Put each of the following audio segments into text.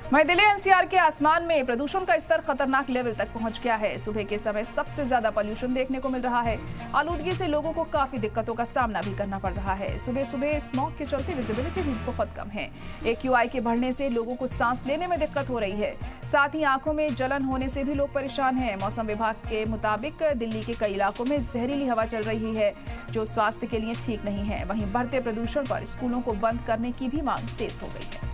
वहीं दिल्ली एनसीआर के आसमान में प्रदूषण का स्तर खतरनाक लेवल तक पहुंच गया है। सुबह के समय सबसे ज्यादा पॉल्यूशन देखने को मिल रहा है। आलूदगी से लोगों को काफी दिक्कतों का सामना भी करना पड़ रहा है। सुबह सुबह स्मॉग के चलते विजिबिलिटी भी बहुत कम है। AQI के बढ़ने से लोगों को सांस लेने में दिक्कत हो रही है। साथ ही आंखों में जलन होने से भी लोग परेशान हैं। मौसम विभाग के मुताबिक दिल्ली के कई इलाकों में जहरीली हवा चल रही है, जो स्वास्थ्य के लिए ठीक नहीं है। वहीं बढ़ते प्रदूषण पर स्कूलों को बंद करने की भी मांग तेज हो गई है।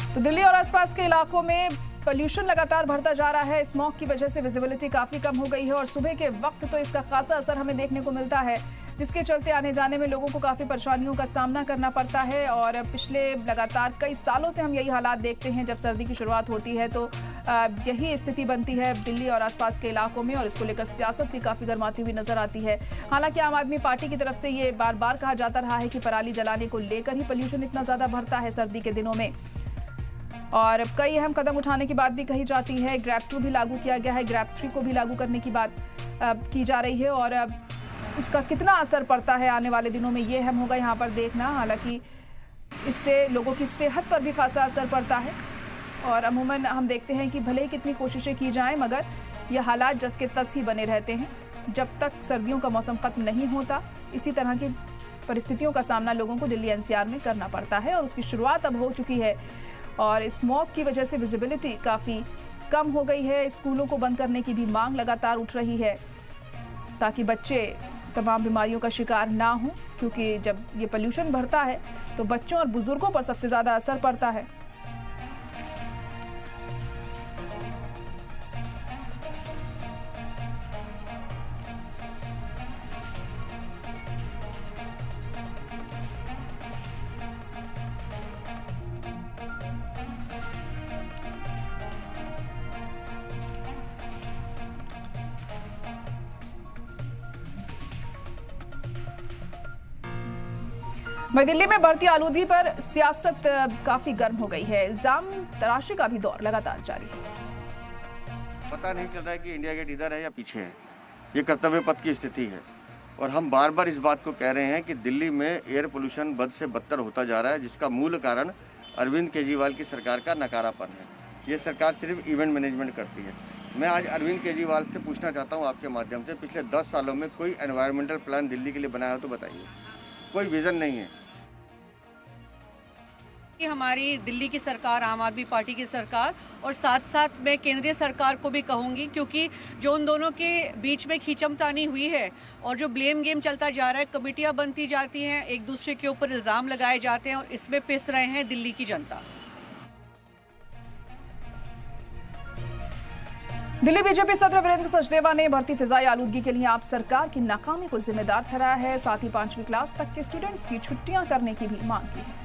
तो दिल्ली और आसपास के इलाकों में पोल्यूशन लगातार बढ़ता जा रहा है। स्मॉग की वजह से विजिबिलिटी काफी कम हो गई है और सुबह के वक्त तो इसका खासा असर हमें देखने को मिलता है, जिसके चलते आने जाने में लोगों को काफी परेशानियों का सामना करना पड़ता है। और पिछले लगातार कई सालों से हम यही हालात देखते हैं। जब सर्दी की शुरुआत होती है तो यही स्थिति बनती है दिल्ली और आसपास के इलाकों में, और इसको लेकर सियासत भी काफी गर्माती हुई नजर आती है। हालांकि आम आदमी पार्टी की तरफ से ये बार बार कहा जाता रहा है कि पराली जलाने को लेकर ही पोल्यूशन इतना ज्यादा बढ़ता है सर्दी के दिनों में, और कई अहम कदम उठाने की बात भी कही जाती है। ग्रैब 2 भी लागू किया गया है, ग्रैब 3 को भी लागू करने की बात की जा रही है, और उसका कितना असर पड़ता है आने वाले दिनों में ये अहम होगा यहाँ पर देखना। हालांकि इससे लोगों की सेहत पर भी खासा असर पड़ता है, और अमूमन हम देखते हैं कि भले ही कितनी कोशिशें की जाएं, मगर ये हालात जस के तस ही बने रहते हैं जब तक सर्दियों का मौसम खत्म नहीं होता। इसी तरह की परिस्थितियों का सामना लोगों को दिल्ली NCR में करना पड़ता है, और उसकी शुरुआत अब हो चुकी है। और स्मॉग की वजह से विजिबिलिटी काफ़ी कम हो गई है। स्कूलों को बंद करने की भी मांग लगातार उठ रही है, ताकि बच्चे तमाम बीमारियों का शिकार ना हों, क्योंकि जब ये पोल्यूशन बढ़ता है तो बच्चों और बुजुर्गों पर सबसे ज़्यादा असर पड़ता है। वहीं दिल्ली में बढ़ती आलूदगी पर सियासत काफी गर्म हो गई है। इल्जाम तराशी का भी दौर लगातार जारी है। पता नहीं चल रहा है कि इंडिया गेट इधर है या पीछे है। ये कर्तव्य पथ की स्थिति है, और हम बार बार इस बात को कह रहे हैं कि दिल्ली में एयर पोल्यूशन बद से बदतर होता जा रहा है, जिसका मूल कारण अरविंद केजरीवाल की सरकार का नकारापन है। ये सरकार सिर्फ इवेंट मैनेजमेंट करती है। मैं आज अरविंद केजरीवाल से पूछना चाहता हूँ आपके माध्यम से, पिछले 10 सालों में कोई एनवायरमेंटल प्लान दिल्ली के लिए बनाया हो तो बताइए। कोई विजन नहीं है। हमारी दिल्ली की सरकार, आम आदमी पार्टी की सरकार, और साथ साथ मैं केंद्रीय सरकार को भी कहूंगी, क्योंकि जो उन दोनों के बीच में खींचमतानी हुई है और जो ब्लेम गेम चलता जा रहा है, कमेटियां बनती जाती हैं, एक दूसरे के ऊपर इल्जाम लगाए जाते हैं, और इसमें पिस रहे हैं दिल्ली की जनता। दिल्ली बीजेपी सदस्य वीरेंद्र सचदेवा ने बढ़ती फिजाई आलूदगी के लिए आप सरकार की नाकामी को जिम्मेदार ठहराया है। साथ ही 5वीं क्लास तक के स्टूडेंट्स की छुट्टियां करने की भी मांग की है।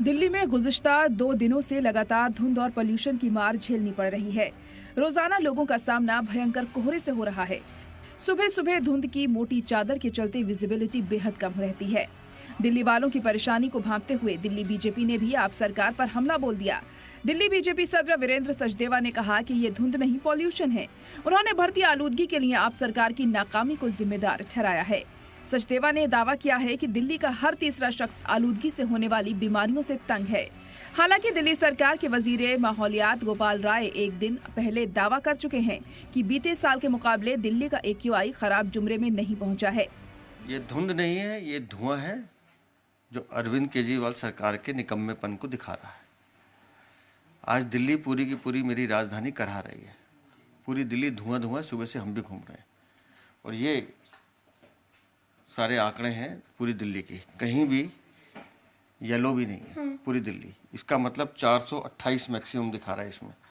दिल्ली में गुज़िश्ता 2 दिनों से लगातार धुंध और पोल्यूशन की मार झेलनी पड़ रही है। रोजाना लोगों का सामना भयंकर कोहरे से हो रहा है। सुबह सुबह धुंध की मोटी चादर के चलते विजिबिलिटी बेहद कम रहती है। दिल्ली वालों की परेशानी को भांपते हुए दिल्ली बीजेपी ने भी आप सरकार पर हमला बोल दिया। दिल्ली बीजेपी सदस्य वीरेंद्र सचदेवा ने कहा कि ये धुंध नहीं, पॉल्यूशन है। उन्होंने बढ़ती आलूदगी के लिए आप सरकार की नाकामी को जिम्मेदार ठहराया है। सचदेवा ने दावा किया है कि दिल्ली का हर तीसरा शख्स आलूदगी से होने वाली बीमारियों से तंग है। हालांकि दिल्ली सरकार के वजीर माहौलियात गोपाल राय एक दिन पहले दावा कर चुके हैं कि बीते साल के मुकाबले दिल्ली का AQI खराब जुमरे में नहीं पहुंचा है। ये धुंध नहीं है, ये धुआं है जो अरविंद केजरीवाल सरकार के निकम्मेपन को दिखा रहा है। आज दिल्ली पूरी की पूरी मेरी राजधानी करहा रही है। पूरी दिल्ली धुआं धुआं, सुबह से हम भी घूम रहे हैं, और ये सारे आंकड़े हैं पूरी दिल्ली की। कहीं भी येलो भी नहीं है पूरी दिल्ली। इसका मतलब 428 मैक्सिमम दिखा रहा है इसमें।